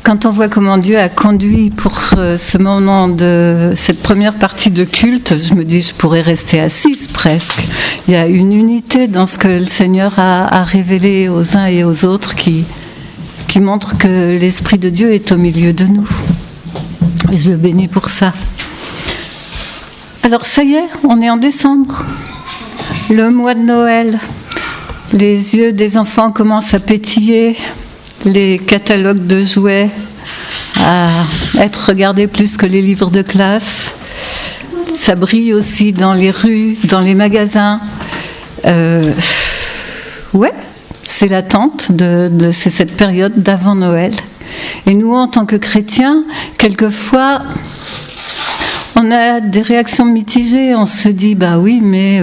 quand on voit comment Dieu a conduit pour ce moment de cette première partie de culte, je me dis je pourrais rester assise presque. Il y a une unité dans ce que le Seigneur a révélé aux uns et aux autres qui montre que l'Esprit de Dieu est au milieu de nous. Et je le bénis pour ça. Alors ça y est, on est en décembre, le mois de Noël. Les yeux des enfants commencent à pétiller, les catalogues de jouets à être regardés plus que les livres de classe. Ça brille aussi dans les rues, dans les magasins. Ouais, c'est l'attente c'est cette période d'avant Noël. Et nous, en tant que chrétiens, quelquefois, on a des réactions mitigées. On se dit, bah oui, mais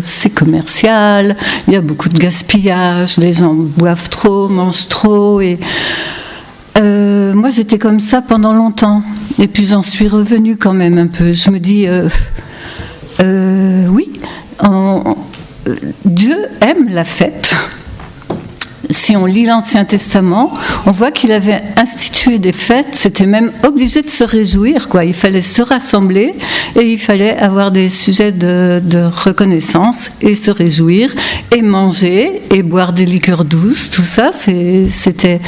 c'est commercial, il y a beaucoup de gaspillage, les gens boivent trop, mangent trop. Et moi, j'étais comme ça pendant longtemps. Et puis, j'en suis revenue quand même un peu. Je me dis, oui, Dieu aime la fête. Si on lit l'Ancien Testament, on voit qu'il avait institué des fêtes, c'était même obligé de se réjouir, quoi. Il fallait se rassembler et il fallait avoir des sujets de reconnaissance et se réjouir et manger et boire des liqueurs douces. Tout ça, c'était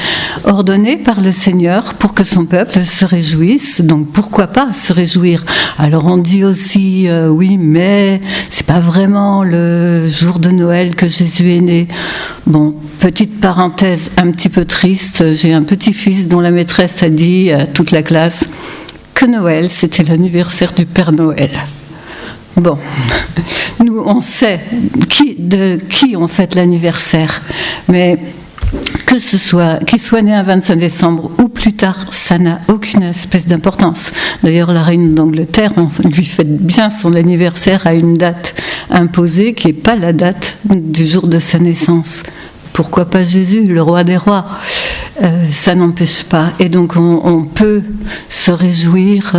ordonné par le Seigneur pour que son peuple se réjouisse. Donc pourquoi pas se réjouir? Alors on dit aussi, oui, mais c'est pas vraiment le jour de Noël que Jésus est né. Bon, petite parenthèse un petit peu triste, j'ai un petit-fils dont la maîtresse a dit à toute la classe que Noël, c'était l'anniversaire du Père Noël. Bon, nous on sait de qui on fête l'anniversaire, mais qu'il soit né un 25 décembre ou plus tard, ça n'a aucune espèce d'importance. D'ailleurs, la reine d'Angleterre, on lui fête bien son anniversaire à une date imposée qui n'est pas la date du jour de sa naissance. Pourquoi pas Jésus, le roi des rois? Ça n'empêche pas. Et donc on peut se réjouir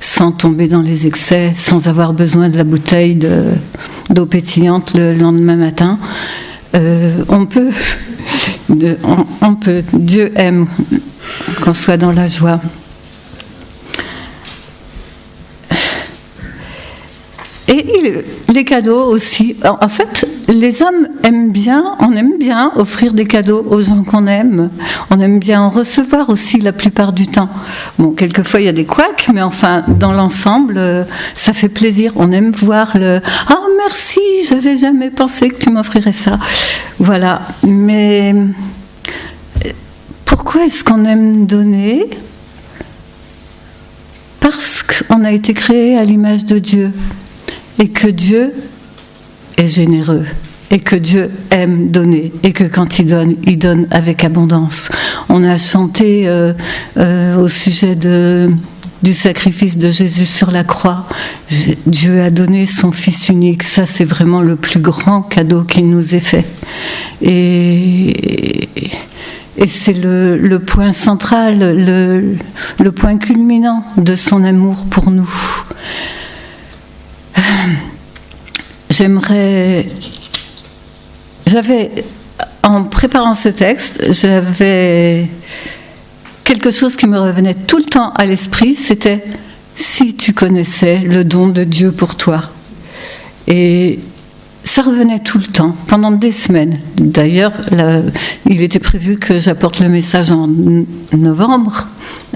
sans tomber dans les excès, sans avoir besoin de la bouteille d'eau pétillante le lendemain matin. On peut. Dieu aime qu'on soit dans la joie. Et les cadeaux aussi. En fait, les hommes on aime bien offrir des cadeaux aux gens qu'on aime. On aime bien en recevoir aussi la plupart du temps. Bon, quelquefois il y a des couacs, mais enfin, dans l'ensemble, ça fait plaisir. On aime voir « Ah, merci, j'avais jamais pensé que tu m'offrirais ça. » Voilà. Mais pourquoi est-ce qu'on aime donner? Parce qu'on a été créé à l'image de Dieu. Et que Dieu est généreux, et que Dieu aime donner, et que quand il donne avec abondance. On a chanté au sujet du sacrifice de Jésus sur la croix. Dieu a donné son Fils unique. Ça, c'est vraiment le plus grand cadeau qu'il nous ait fait. Et c'est le point central, le point culminant de son amour pour nous. En préparant ce texte, j'avais quelque chose qui me revenait tout le temps à l'esprit, c'était si tu connaissais le don de Dieu pour toi. Et ça revenait tout le temps, pendant des semaines. D'ailleurs, il était prévu que j'apporte le message en novembre.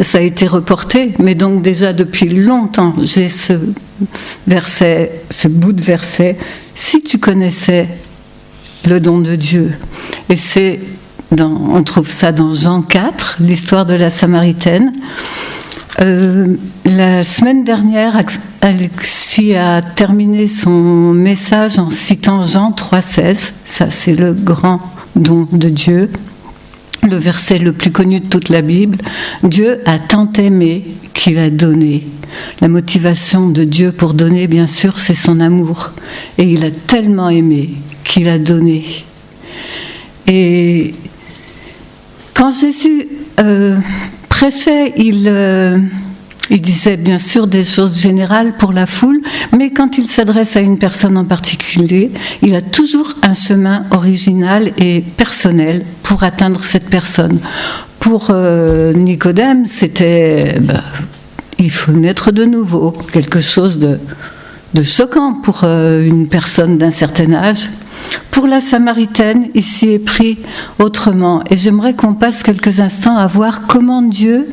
Ça a été reporté, mais donc déjà depuis longtemps, j'ai ce bout de verset, si tu connaissais le don de Dieu. Et on trouve ça dans Jean 4, l'histoire de la Samaritaine. La semaine dernière, Alexis a terminé son message en citant Jean 3,16. Ça, c'est le grand don de Dieu. Le verset le plus connu de toute la Bible. Dieu a tant aimé qu'il a donné. La motivation de Dieu pour donner, bien sûr, c'est son amour. Et il a tellement aimé qu'il a donné. Et quand Jésus prêchait, il Il disait bien sûr des choses générales pour la foule, mais quand il s'adresse à une personne en particulier, il a toujours un chemin original et personnel pour atteindre cette personne. Pour Nicodème, c'était il faut naître de nouveau, quelque chose de choquant pour une personne d'un certain âge. Pour la Samaritaine, il s'y est pris autrement. Et j'aimerais qu'on passe quelques instants à voir comment Dieu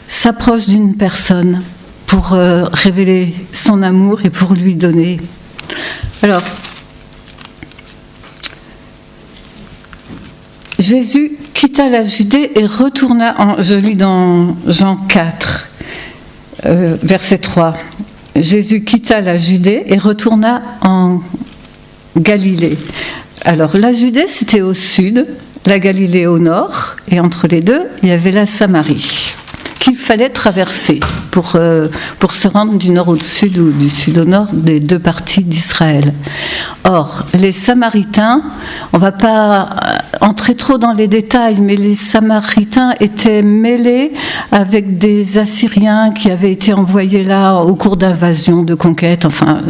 s'approche d'une personne pour révéler son amour et pour lui donner. Alors, Jésus quitta la Judée et retourna, je lis dans Jean 4, verset 3. Jésus quitta la Judée et retourna en Galilée. Alors la Judée, c'était au sud, la Galilée au nord, et entre les deux, il y avait la Samarie, qu'il fallait traverser pour se rendre du nord au sud ou du sud au nord des deux parties d'Israël. Or, les Samaritains, on ne va pas entrer trop dans les détails, mais les Samaritains étaient mêlés avec des Assyriens qui avaient été envoyés là au cours d'invasions, de conquêtes, enfin,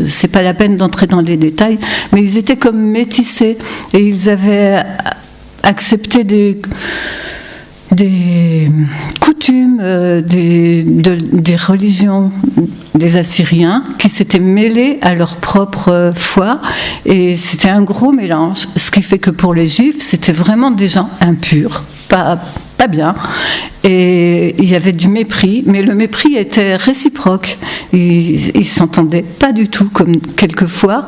c'est pas la peine d'entrer dans les détails, mais ils étaient comme métissés et ils avaient accepté des coutumes, des religions des Assyriens qui s'étaient mêlés à leur propre foi, et c'était un gros mélange, ce qui fait que pour les Juifs, c'était vraiment des gens impurs, pas bien, et il y avait du mépris, mais le mépris était réciproque. Ils s'entendaient pas du tout, comme quelquefois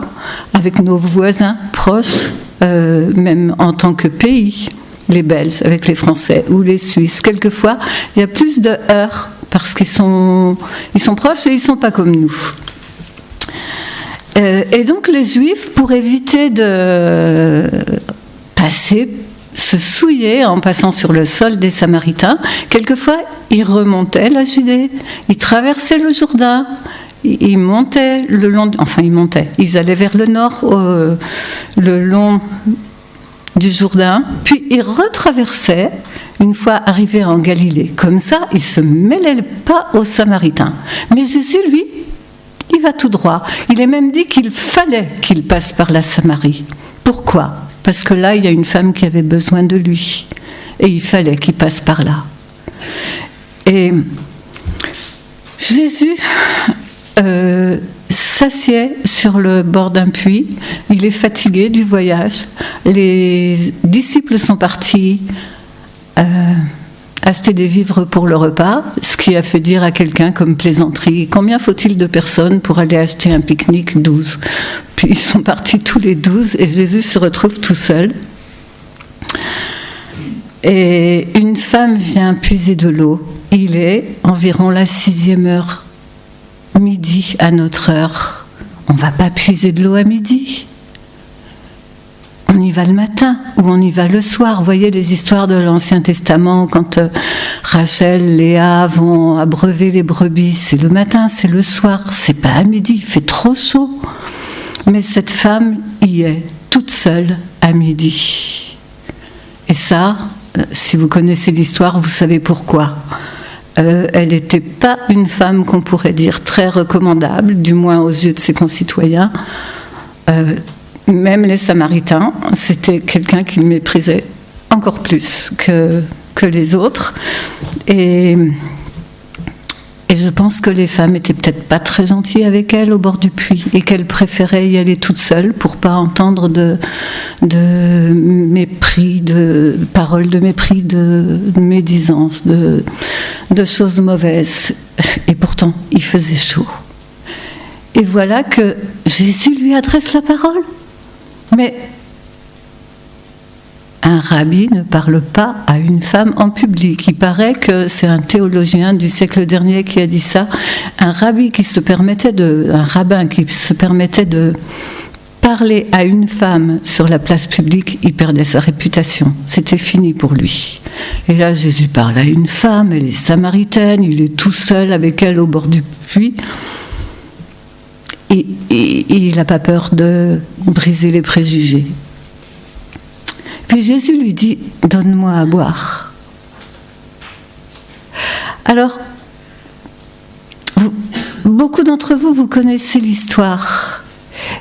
avec nos voisins proches, même en tant que pays. Les Belges avec les Français ou les Suisses. Quelquefois, il y a plus de heurts parce qu'ils sont proches et ils ne sont pas comme nous. Et donc les Juifs, pour éviter de se souiller en passant sur le sol des Samaritains, quelquefois ils remontaient la Judée, ils traversaient le Jourdain, ils montaient le long, ils allaient vers le nord, le long du Jourdain, puis ils retraversaient une fois arrivés en Galilée. Comme ça, ils ne se mêlaient pas aux Samaritains. Mais Jésus, lui, il va tout droit. Il est même dit qu'il fallait qu'il passe par la Samarie. Pourquoi ? Parce que là, il y a une femme qui avait besoin de lui. Et il fallait qu'il passe par là. Et Jésus s'assied sur le bord d'un puits. Il est fatigué du voyage. Les disciples sont partis acheter des vivres pour le repas, ce qui a fait dire à quelqu'un comme plaisanterie: combien faut-il de personnes pour aller acheter un pique-nique? 12. Puis ils sont partis tous les 12 et Jésus se retrouve tout seul. Et une femme vient puiser de l'eau. Il est environ la 6e heure, midi à notre heure. On ne va pas puiser de l'eau à midi. On y va le matin ou on y va le soir. Vous voyez les histoires de l'Ancien Testament, quand Rachel, Léa vont abreuver les brebis, c'est le matin, c'est le soir, c'est pas à midi, il fait trop chaud. Mais cette femme y est, toute seule, à midi. Et ça, si vous connaissez l'histoire, vous savez pourquoi. Elle n'était pas une femme qu'on pourrait dire très recommandable, du moins aux yeux de ses concitoyens. Même les Samaritains, c'était quelqu'un qu'ils méprisaient encore plus que les autres. Et je pense que les femmes étaient peut-être pas très gentilles avec elle au bord du puits et qu'elle préférait y aller toute seule pour pas entendre de mépris, de paroles de mépris, de médisance, de choses mauvaises. Et pourtant, il faisait chaud. Et voilà que Jésus lui adresse la parole. Mais un rabbi ne parle pas à une femme en public. Il paraît que c'est un théologien du siècle dernier qui a dit ça. Un rabbin qui se permettait de parler à une femme sur la place publique, il perdait sa réputation. C'était fini pour lui. Et là, Jésus parle à une femme, elle est samaritaine, il est tout seul avec elle au bord du puits. Et il n'a pas peur de briser les préjugés. Puis Jésus lui dit: donne-moi à boire. Alors, beaucoup d'entre vous, vous connaissez l'histoire.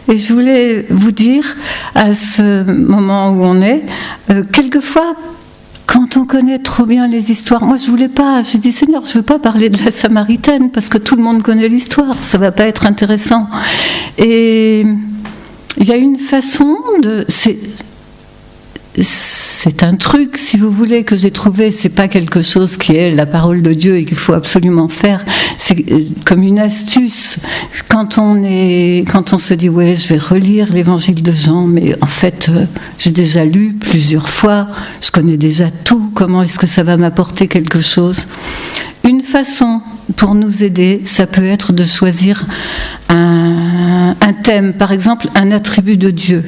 Et je voulais vous dire, à ce moment où on est, quelquefois, quand on connaît trop bien les histoires, moi je dis Seigneur, je ne veux pas parler de la Samaritaine, parce que tout le monde connaît l'histoire, ça ne va pas être intéressant. Et il y a une façon de... C'est un truc, si vous voulez, que j'ai trouvé. C'est pas quelque chose qui est la parole de Dieu et qu'il faut absolument faire. C'est comme une astuce. Quand on se dit ouais, je vais relire l'Évangile de Jean, mais en fait, j'ai déjà lu plusieurs fois. Je connais déjà tout. Comment est-ce que ça va m'apporter quelque chose ? Une façon pour nous aider, ça peut être de choisir un thème, par exemple, un attribut de Dieu.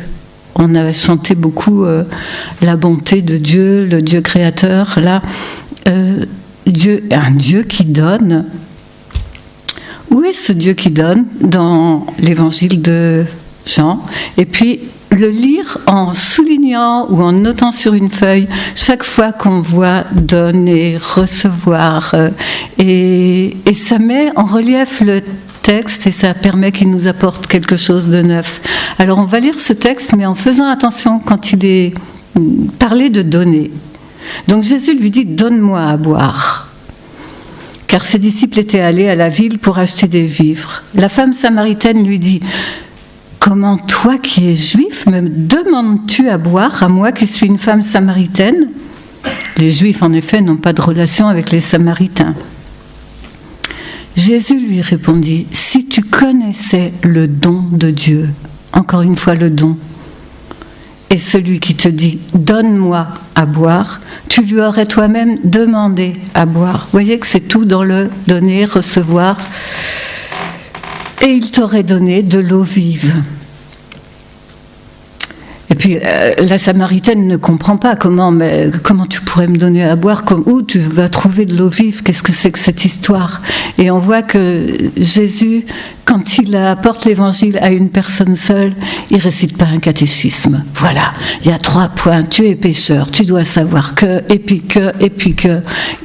On a chanté beaucoup la bonté de Dieu, le Dieu créateur. Là, Dieu, un Dieu qui donne. Où est ce Dieu qui donne dans l'Évangile de Jean ? Et puis le lire en soulignant ou en notant sur une feuille chaque fois qu'on voit donner, recevoir, et ça met en relief le texte et ça permet qu'il nous apporte quelque chose de neuf. Alors on va lire ce texte, mais en faisant attention quand il est parlé de donner. Donc Jésus lui dit « Donne-moi à boire ». Car ses disciples étaient allés à la ville pour acheter des vivres. La femme samaritaine lui dit « Comment toi qui es juif me demandes-tu à boire, à moi qui suis une femme samaritaine ?» Les Juifs en effet n'ont pas de relation avec les Samaritains. Jésus lui répondit, « Si tu connaissais le don de Dieu, encore une fois le don, et celui qui te dit, donne-moi à boire, tu lui aurais toi-même demandé à boire. » Vous voyez que c'est tout dans le donner, recevoir. Et il t'aurait donné de l'eau vive. Et puis la Samaritaine ne comprend pas comment tu pourrais me donner à boire, où tu vas trouver de l'eau vive, qu'est-ce que c'est que cette histoire ? Et on voit que Jésus, quand il apporte l'évangile à une personne seule, il récite pas un catéchisme. Voilà, il y a 3 points, tu es pécheur, tu dois savoir que, et puis que.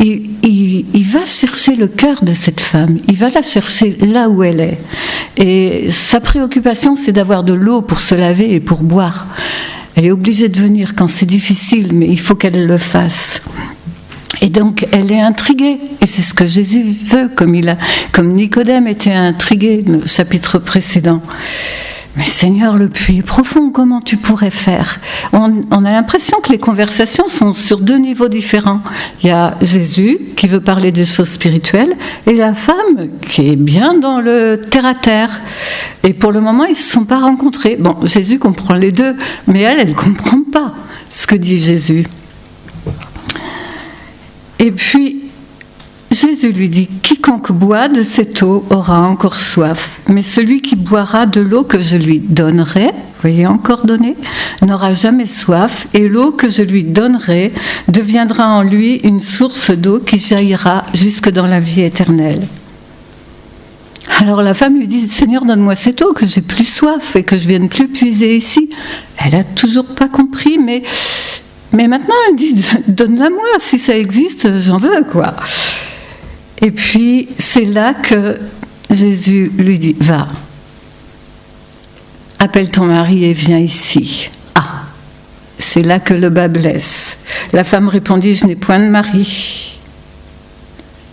Il va chercher le cœur de cette femme, il va la chercher là où elle est. Et sa préoccupation, c'est d'avoir de l'eau pour se laver et pour boire. Elle est obligée de venir quand c'est difficile, mais il faut qu'elle le fasse. Et donc, elle est intriguée. Et c'est ce que Jésus veut, comme Nicodème était intrigué au chapitre précédent. Mais Seigneur, le puits est profond, comment tu pourrais faire ? On a l'impression que les conversations sont sur 2 niveaux différents. Il y a Jésus qui veut parler des choses spirituelles et la femme qui est bien dans le terre-à-terre. Et pour le moment, ils ne se sont pas rencontrés. Bon, Jésus comprend les deux, mais elle ne comprend pas ce que dit Jésus. Et puis, Jésus lui dit, « Quiconque boit de cette eau aura encore soif, mais celui qui boira de l'eau que je lui donnerai, vous voyez encore donner, n'aura jamais soif, et l'eau que je lui donnerai deviendra en lui une source d'eau qui jaillira jusque dans la vie éternelle. » Alors la femme lui dit, « Seigneur, donne-moi cette eau, que j'ai plus soif et que je vienne plus puiser ici. » Elle n'a toujours pas compris, mais maintenant elle dit, « Donne-la-moi, si ça existe, j'en veux, quoi. » Et puis, c'est là que Jésus lui dit, « Va, appelle ton mari et viens ici. » Ah, c'est là que le bas blesse. La femme répondit, « Je n'ai point de mari. »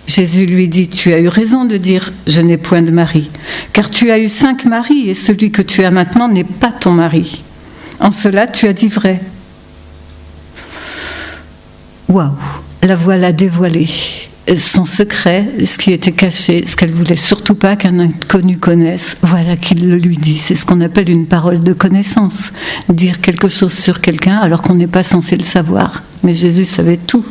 Jésus lui dit, « Tu as eu raison de dire, je n'ai point de mari, car tu as eu 5 maris et celui que tu as maintenant n'est pas ton mari. En cela, tu as dit vrai. » Waouh, la voilà dévoilée. Son secret, ce qui était caché, ce qu'elle voulait surtout pas qu'un inconnu connaisse, voilà qu'il le lui dit. C'est ce qu'on appelle une parole de connaissance. Dire quelque chose sur quelqu'un alors qu'on n'est pas censé le savoir. Mais Jésus savait tout.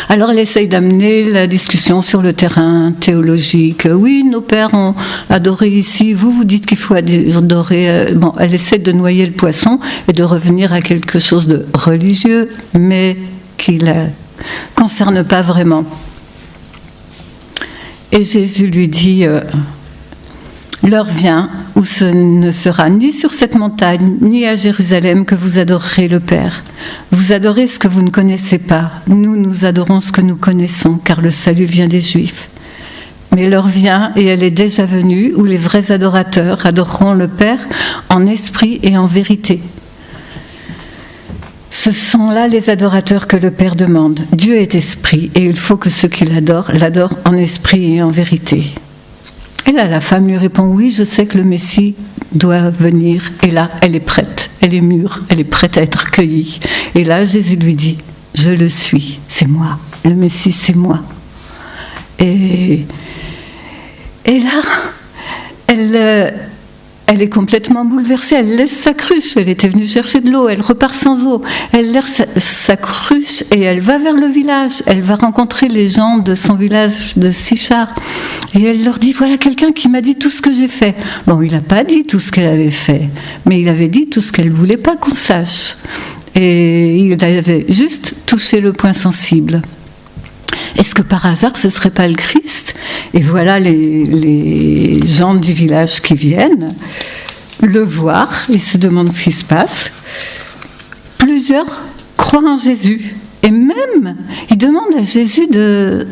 Alors elle essaye d'amener la discussion sur le terrain théologique. Oui, nos pères ont adoré ici, vous dites qu'il faut adorer. Bon, elle essaie de noyer le poisson et de revenir à quelque chose de religieux, mais qui la concerne pas vraiment. Et Jésus lui dit, l'heure vient où ce ne sera ni sur cette montagne, ni à Jérusalem que vous adorerez le Père. Vous adorez ce que vous ne connaissez pas. Nous adorons ce que nous connaissons, car le salut vient des Juifs. mais l'heure vient, et elle est déjà venue, où les vrais adorateurs adoreront le Père en esprit et en vérité. Ce sont là les adorateurs que le Père demande. Dieu est esprit, et il faut que ceux qui l'adorent en esprit et en vérité. Et là, la femme lui répond, oui, je sais que le Messie doit venir. Et là, elle est prête, elle est mûre, elle est prête à être cueillie. Et là, Jésus lui dit, je le suis, c'est moi, le Messie, c'est moi. Et là, elle est complètement bouleversée, elle laisse sa cruche, elle était venue chercher de l'eau, elle repart sans eau, elle laisse sa cruche et elle va vers le village, elle va rencontrer les gens de son village de Sychar et elle leur dit, voilà quelqu'un qui m'a dit tout ce que j'ai fait. Bon, il n'a pas dit tout ce qu'elle avait fait, mais il avait dit tout ce qu'elle ne voulait pas qu'on sache. Et il avait juste touché le point sensible. Est-ce que par hasard ce ne serait pas le Christ ? Et voilà les gens du village qui viennent le voir et se demandent ce qui se passe. Plusieurs croient en Jésus. Et même, ils demandent à Jésus de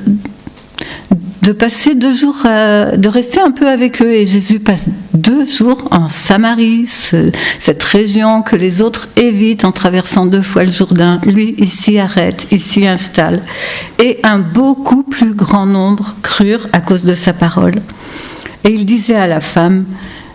passer 2 jours, de rester un peu avec eux. Et Jésus passe 2 jours en Samarie, cette région que les autres évitent en traversant 2 fois le Jourdain. Lui, il s'y arrête, il s'y installe. Et un beaucoup plus grand nombre crurent à cause de sa parole. Et il disait à la femme,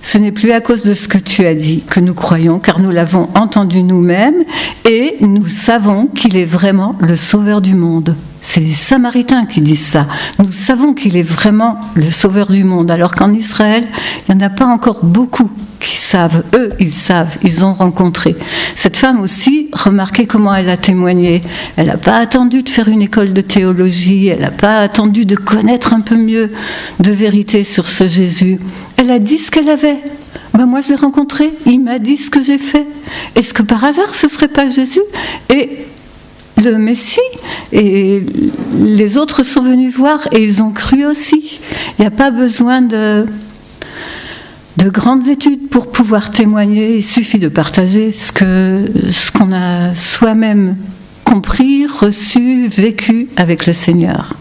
ce n'est plus à cause de ce que tu as dit que nous croyons, car nous l'avons entendu nous-mêmes et nous savons qu'il est vraiment le sauveur du monde. C'est les Samaritains qui disent ça. Nous savons qu'il est vraiment le sauveur du monde, alors qu'en Israël, il n'y en a pas encore beaucoup qui savent. Eux, ils savent, ils ont rencontré. Cette femme aussi, remarquez comment elle a témoigné. Elle n'a pas attendu de faire une école de théologie, elle n'a pas attendu de connaître un peu mieux de vérité sur ce Jésus. Elle a dit ce qu'elle avait. Ben moi, je l'ai rencontré, il m'a dit ce que j'ai fait. Est-ce que par hasard, ce ne serait pas Jésus ? Et le Messie, et les autres sont venus voir et ils ont cru aussi. Il n'y a pas besoin de grandes études pour pouvoir témoigner. Il suffit de partager ce qu'on a soi-même compris, reçu, vécu avec le Seigneur.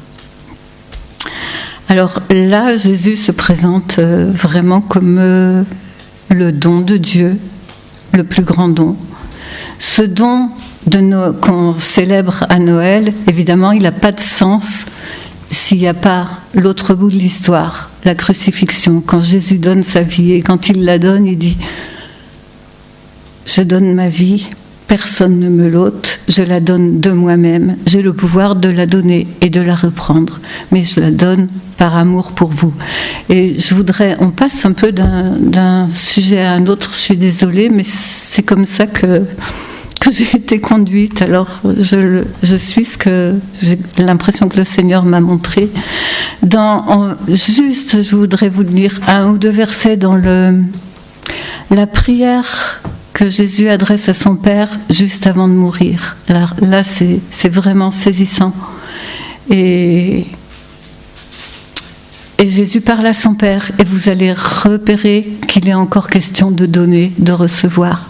Alors là, Jésus se présente vraiment comme le don de Dieu, le plus grand don. Ce don qu'on célèbre à Noël, évidemment, il n'a pas de sens s'il n'y a pas l'autre bout de l'histoire, la crucifixion. Quand Jésus donne sa vie, et quand il la donne, il dit « Je donne ma vie, personne ne me l'ôte, je la donne de moi-même, j'ai le pouvoir de la donner et de la reprendre, mais je la donne par amour pour vous. » Et on passe un peu d'un sujet à un autre, je suis désolée, mais c'est comme ça que j'ai été conduite, alors je suis ce que j'ai l'impression que le Seigneur m'a montré. Juste, je voudrais vous lire 1 ou 2 versets dans la prière que Jésus adresse à son Père juste avant de mourir. Là c'est vraiment saisissant. Et Jésus parle à son Père, et vous allez repérer qu'il est encore question de donner, de recevoir.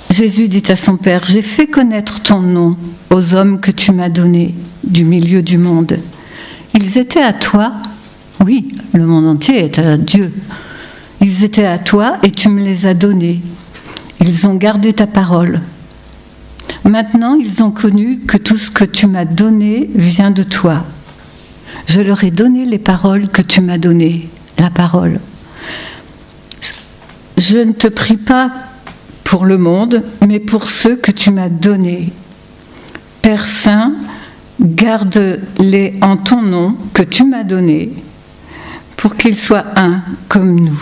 Jésus dit à son Père, « J'ai fait connaître ton nom aux hommes que tu m'as donnés du milieu du monde. Ils étaient à toi, oui, le monde entier est à Dieu. Ils étaient à toi et tu me les as donnés. Ils ont gardé ta parole. Maintenant, ils ont connu que tout ce que tu m'as donné vient de toi. Je leur ai donné les paroles que tu m'as données, la parole. Je ne te prie pas pour le monde, mais pour ceux que tu m'as donnés. Père Saint, garde-les en ton nom que tu m'as donné, pour qu'ils soient un comme nous. »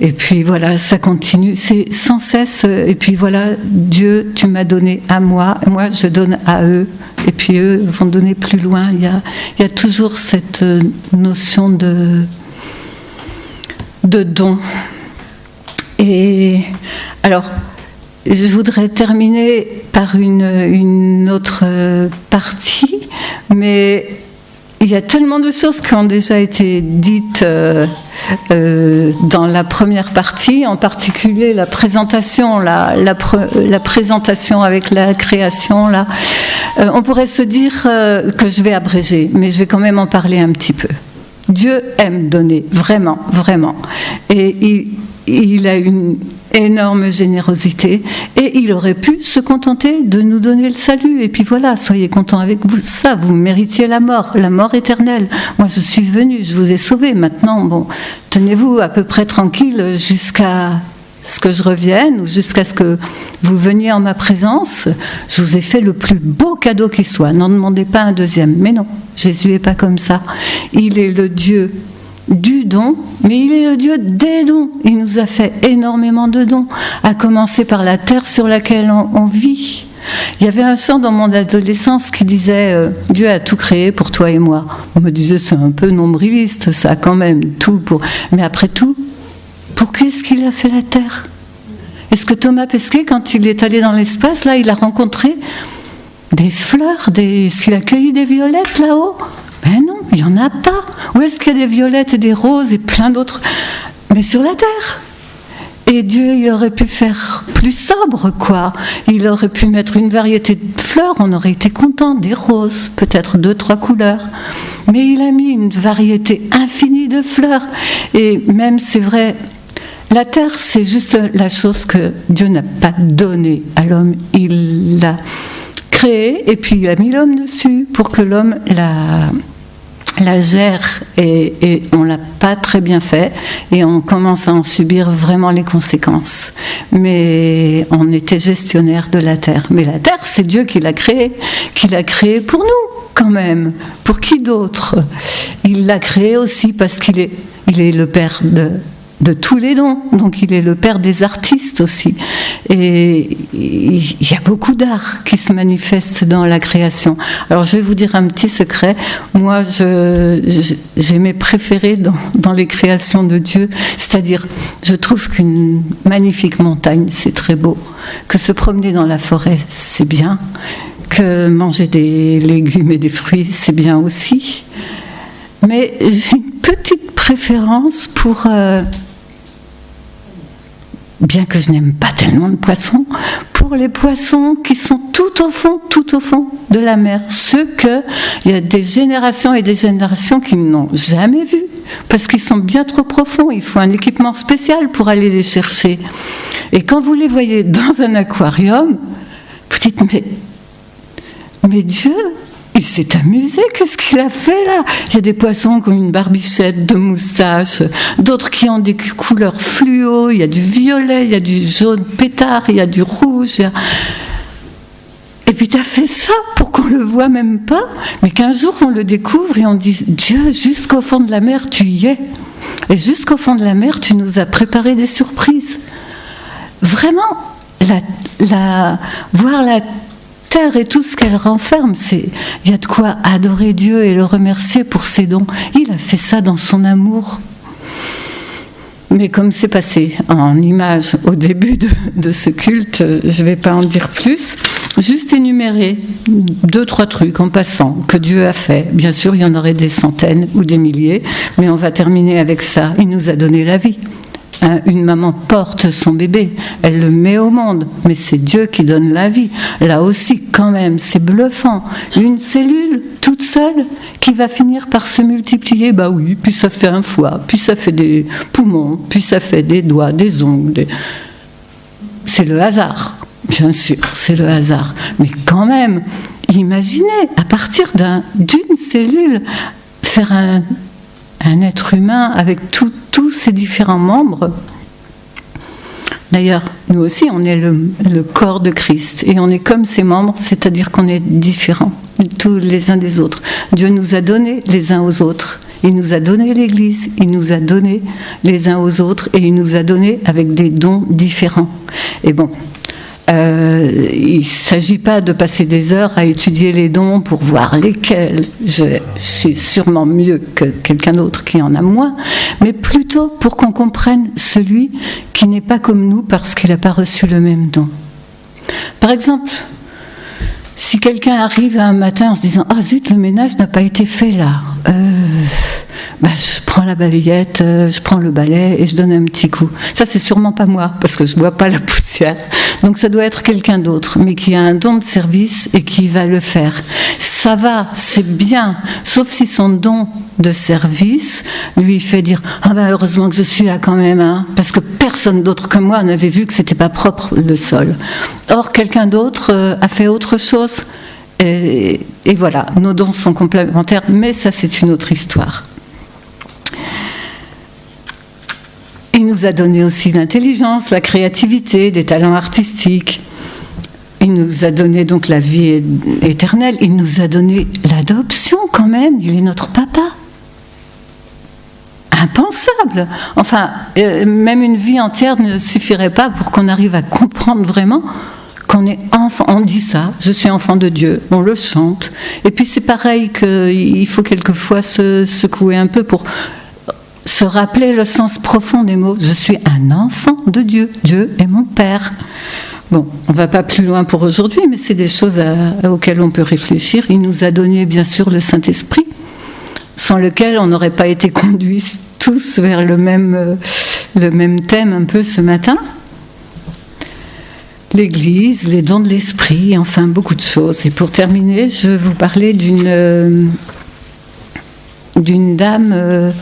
Et puis voilà, ça continue, c'est sans cesse. Et puis voilà, Dieu, tu m'as donné à moi, et moi je donne à eux, et puis eux vont donner plus loin. Il y a toujours cette notion de don. Et alors, je voudrais terminer par une autre partie, mais il y a tellement de choses qui ont déjà été dites dans la première partie, en particulier la présentation, la présentation avec la création là. On pourrait se dire que je vais abréger, mais je vais quand même en parler un petit peu. Dieu aime donner, vraiment, vraiment. Et il a une énorme générosité et il aurait pu se contenter de nous donner le salut. Et puis voilà, soyez contents avec vous. Ça, vous méritiez la mort éternelle. Moi, je suis venue, je vous ai sauvés. Maintenant, bon, tenez-vous à peu près tranquille jusqu'à ce que je revienne ou jusqu'à ce que vous veniez en ma présence. Je vous ai fait le plus beau cadeau qui soit. N'en demandez pas un deuxième. Mais non, Jésus n'est pas comme ça. Il est le Dieu du don, mais il est le Dieu des dons. Il nous a fait énormément de dons, à commencer par la terre sur laquelle on vit. Il y avait un chant dans mon adolescence qui disait Dieu a tout créé pour toi et moi. On me disait c'est un peu nombriliste ça quand même, tout pour. Mais après tout, pour qu'est-ce qu'il a fait la terre? Est-ce que Thomas Pesquet, quand il est allé dans l'espace, là, il a rencontré des fleurs, est-ce qu'il a cueilli des violettes là-haut? Ben non, il n'y en a pas. Où est-ce qu'il y a des violettes et des roses et plein d'autres? Mais sur la terre. Et Dieu, il aurait pu faire plus sobre, quoi. Il aurait pu mettre une variété de fleurs, on aurait été content, des roses, peut-être 2-3 couleurs. Mais il a mis une variété infinie de fleurs. Et même, c'est vrai, la terre, c'est juste la chose que Dieu n'a pas donnée à l'homme. Il l'a créée et puis il a mis l'homme dessus pour que l'homme la gère et on l'a pas très bien fait et on commence à en subir vraiment les conséquences. Mais on était gestionnaire de la terre. Mais la terre, c'est Dieu qui l'a créée pour nous quand même. Pour qui d'autre? Il l'a créée aussi parce qu'il est le Père de tous les dons, donc il est le père des artistes aussi. Et il y a beaucoup d'art qui se manifeste dans la création. Alors je vais vous dire un petit secret, moi j'ai mes préférés dans les créations de Dieu, c'est-à-dire je trouve qu'une magnifique montagne c'est très beau, que se promener dans la forêt c'est bien, que manger des légumes et des fruits c'est bien aussi, mais j'ai une petite préférence pour bien que je n'aime pas tellement le poisson, pour les poissons qui sont tout au fond de la mer. Ceux il y a des générations et des générations qui n'ont jamais vus, parce qu'ils sont bien trop profonds. Il faut un équipement spécial pour aller les chercher. Et quand vous les voyez dans un aquarium, vous dites, mais Dieu, il s'est amusé, qu'est-ce qu'il a fait là? Il y a des poissons qui ont une barbichette de moustache, d'autres qui ont des couleurs fluo, il y a du violet, il y a du jaune pétard, il y a du rouge. Et puis tu as fait ça pour qu'on le voit même pas, mais qu'un jour on le découvre et on dit Dieu, jusqu'au fond de la mer tu y es. Et jusqu'au fond de la mer tu nous as préparé des surprises. Vraiment, voir la terre et tout ce qu'elle renferme, il y a de quoi adorer Dieu et le remercier pour ses dons. Il a fait ça dans son amour. Mais comme c'est passé en image au début de ce culte, je ne vais pas en dire plus, juste énumérer 2-3 trucs en passant que Dieu a fait. Bien sûr, il y en aurait des centaines ou des milliers, mais on va terminer avec ça. Il nous a donné la vie. Une maman porte son bébé, elle le met au monde, mais c'est Dieu qui donne la vie. Là aussi, quand même, c'est bluffant. Une cellule toute seule qui va finir par se multiplier, bah oui, puis ça fait un foie, puis ça fait des poumons, puis ça fait des doigts, des ongles. C'est le hasard, bien sûr, c'est le hasard. Mais quand même, imaginez, à partir d'une cellule, faire un être humain avec tous ses différents membres. D'ailleurs, nous aussi, on est le corps de Christ et on est comme ses membres, c'est-à-dire qu'on est différents, tous les uns des autres. Dieu nous a donné les uns aux autres. Il nous a donné l'Église, il nous a donné les uns aux autres et il nous a donné avec des dons différents. Et bon, il ne s'agit pas de passer des heures à étudier les dons pour voir lesquels je suis sûrement mieux que quelqu'un d'autre qui en a moins, mais plutôt pour qu'on comprenne celui qui n'est pas comme nous parce qu'il n'a pas reçu le même don. Par exemple, si quelqu'un arrive un matin en se disant « Ah zut, le ménage n'a pas été fait là », je prends la balayette, je prends le balai et je donne un petit coup. Ça, c'est sûrement pas moi, parce que je vois pas la poussière. Donc ça doit être quelqu'un d'autre, mais qui a un don de service et qui va le faire. Ça va, c'est bien, sauf si son don de service lui fait dire « Ah ben heureusement que je suis là quand même, hein, parce que personne d'autre que moi n'avait vu que c'était pas propre le sol. » Or, quelqu'un d'autre a fait autre chose. Et voilà, nos dons sont complémentaires, mais ça c'est une autre histoire. Il nous a donné aussi l'intelligence, la créativité, des talents artistiques. Il nous a donné donc la vie éternelle. Il nous a donné l'adoption quand même. Il est notre papa. Impensable. Enfin, même une vie entière ne suffirait pas pour qu'on arrive à comprendre vraiment qu'on est enfant. On dit ça, je suis enfant de Dieu. On le chante. Et puis c'est pareil qu'il faut quelquefois se secouer un peu pour se rappeler le sens profond des mots. Je suis un enfant de Dieu. Dieu est mon Père. Bon, on ne va pas plus loin pour aujourd'hui, mais c'est des choses auxquelles on peut réfléchir. Il nous a donné, bien sûr, le Saint-Esprit, sans lequel on n'aurait pas été conduits tous vers le même thème un peu ce matin. L'Église, les dons de l'Esprit, enfin beaucoup de choses. Et pour terminer, je vais vous parler d'une dame...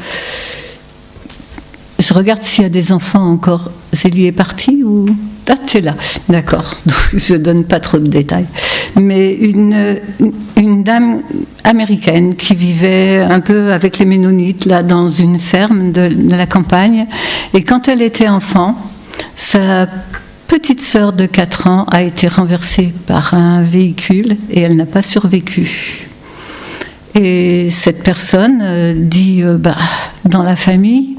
je regarde s'il y a des enfants encore. Zélie est partie ou... Ah, tu es là, d'accord. Je ne donne pas trop de détails. Mais une dame américaine qui vivait un peu avec les Ménonites, là, dans une ferme de la campagne. Et quand elle était enfant, sa petite sœur de 4 ans a été renversée par un véhicule et elle n'a pas survécu. Et cette personne dit, dans la famille,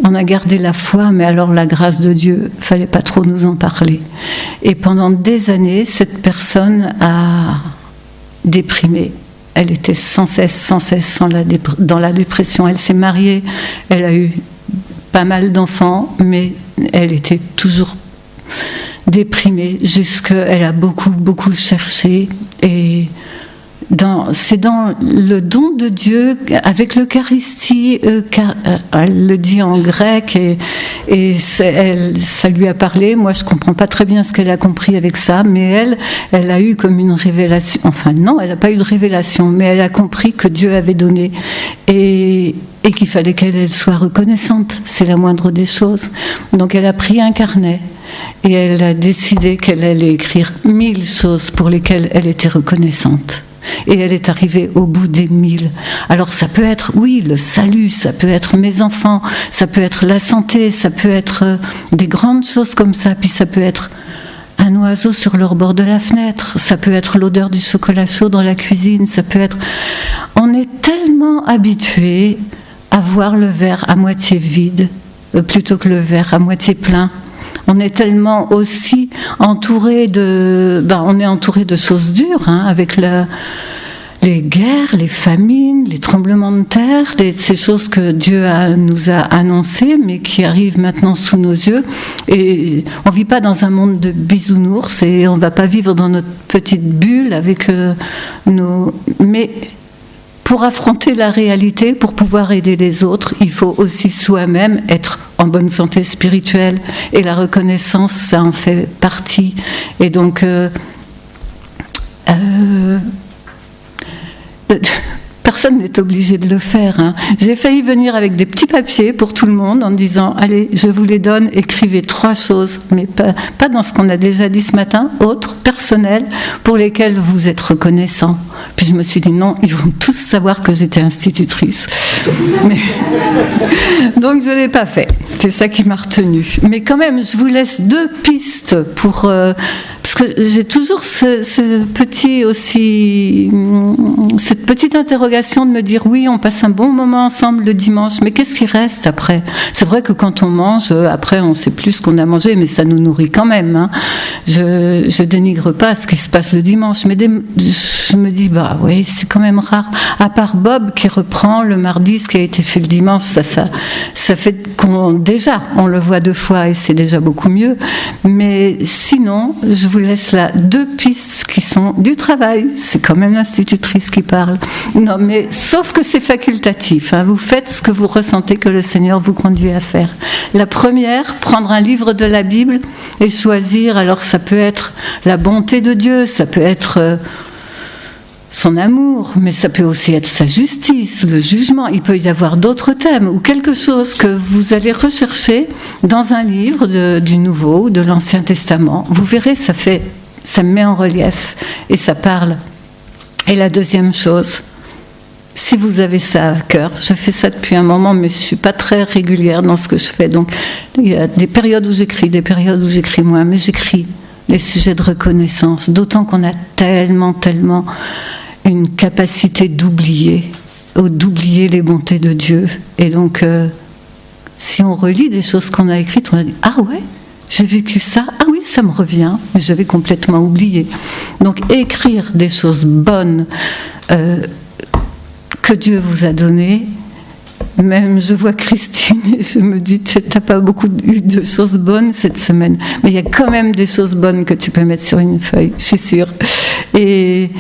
on a gardé la foi, mais alors la grâce de Dieu, fallait pas trop nous en parler. Et pendant des années, cette personne a déprimé. Elle était sans cesse dans la dépression. Elle s'est mariée, elle a eu pas mal d'enfants, mais elle était toujours déprimée, jusqu'elle a beaucoup cherché. Et c'est dans le don de Dieu, avec l'Eucharistie, elle le dit en grec, et ça lui a parlé. Moi, je ne comprends pas très bien ce qu'elle a compris avec ça, mais elle a eu comme une révélation. Enfin, non, elle n'a pas eu de révélation, mais elle a compris que Dieu avait donné, et qu'il fallait qu'elle soit reconnaissante. C'est la moindre des choses. Donc, elle a pris un carnet, et elle a décidé qu'elle allait écrire 1000 choses pour lesquelles elle était reconnaissante. Et elle est arrivée au bout des 1000. Alors ça peut être, oui, le salut, ça peut être mes enfants, ça peut être la santé, ça peut être des grandes choses comme ça, puis ça peut être un oiseau sur le rebord de la fenêtre, ça peut être l'odeur du chocolat chaud dans la cuisine, ça peut être... On est tellement habitués à voir le verre à moitié vide plutôt que le verre à moitié plein. On est tellement aussi entouré on est entouré de choses dures, hein, avec les guerres, les famines, les tremblements de terre, ces choses que Dieu nous a annoncées, mais qui arrivent maintenant sous nos yeux. Et on ne vit pas dans un monde de bisounours, et on ne va pas vivre dans notre petite bulle avec Mais pour affronter la réalité, pour pouvoir aider les autres, il faut aussi soi-même être en bonne santé spirituelle, et la reconnaissance, ça en fait partie. Et donc personne n'est obligé de le faire, hein. J'ai failli venir avec des petits papiers pour tout le monde en disant, allez, je vous les donne, écrivez 3 choses, mais pas dans ce qu'on a déjà dit ce matin, autres, personnelles, pour lesquelles vous êtes reconnaissants. Puis je me suis dit, non, ils vont tous savoir que j'étais institutrice. Donc je ne l'ai pas fait. C'est ça qui m'a retenue. Mais quand même, je vous laisse 2 pistes pour... parce que j'ai toujours cette petite interrogation de me dire, oui, on passe un bon moment ensemble le dimanche, mais qu'est-ce qui reste après ? C'est vrai que quand on mange, après, on ne sait plus ce qu'on a mangé, mais ça nous nourrit quand même, hein. Je dénigre pas ce qui se passe le dimanche, mais je me dis, oui, c'est quand même rare. À part Bob qui reprend le mardi ce qui a été fait le dimanche, ça fait qu'on le voit 2 fois et c'est déjà beaucoup mieux. Mais sinon, je vous laisse là 2 pistes qui sont du travail. C'est quand même l'institutrice qui parle. Non, mais sauf que c'est facultatif, hein, vous faites ce que vous ressentez que le Seigneur vous conduit à faire. La première, prendre un livre de la Bible et choisir, alors ça peut être la bonté de Dieu, ça peut être son amour, mais ça peut aussi être sa justice, le jugement, il peut y avoir d'autres thèmes, ou quelque chose que vous allez rechercher dans un livre du Nouveau ou de l'Ancien Testament. Vous verrez, ça met en relief et ça parle. Et la deuxième chose, si vous avez ça à cœur, je fais ça depuis un moment, mais je ne suis pas très régulière dans ce que je fais. Donc, il y a des périodes où j'écris, des périodes où j'écris moins, mais j'écris les sujets de reconnaissance, d'autant qu'on a tellement une capacité d'oublier les bontés de Dieu. Et donc, si on relit des choses qu'on a écrites, on a dit « Ah ouais, j'ai vécu ça, ah oui, ça me revient », mais j'avais complètement oublié. Donc, écrire des choses bonnes que Dieu vous a données. Même je vois Christine et je me dis, tu n'as pas beaucoup eu de choses bonnes cette semaine, mais il y a quand même des choses bonnes que tu peux mettre sur une feuille, je suis sûre. Et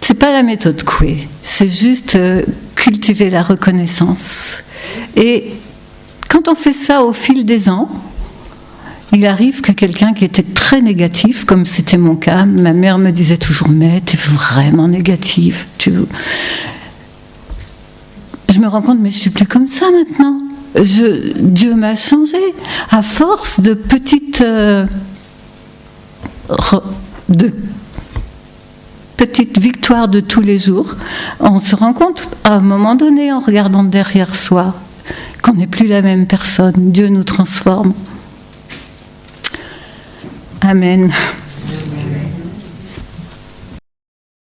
c'est pas la méthode Coué, c'est juste cultiver la reconnaissance. Et quand on fait ça au fil des ans, il arrive que quelqu'un qui était très négatif, comme c'était mon cas, ma mère me disait toujours, mais tu es vraiment négative. Je me rends compte, mais je suis plus comme ça maintenant. Dieu m'a changé à force de petites victoires de tous les jours. On se rend compte à un moment donné, en regardant derrière soi, qu'on n'est plus la même personne. Dieu nous transforme. Amen.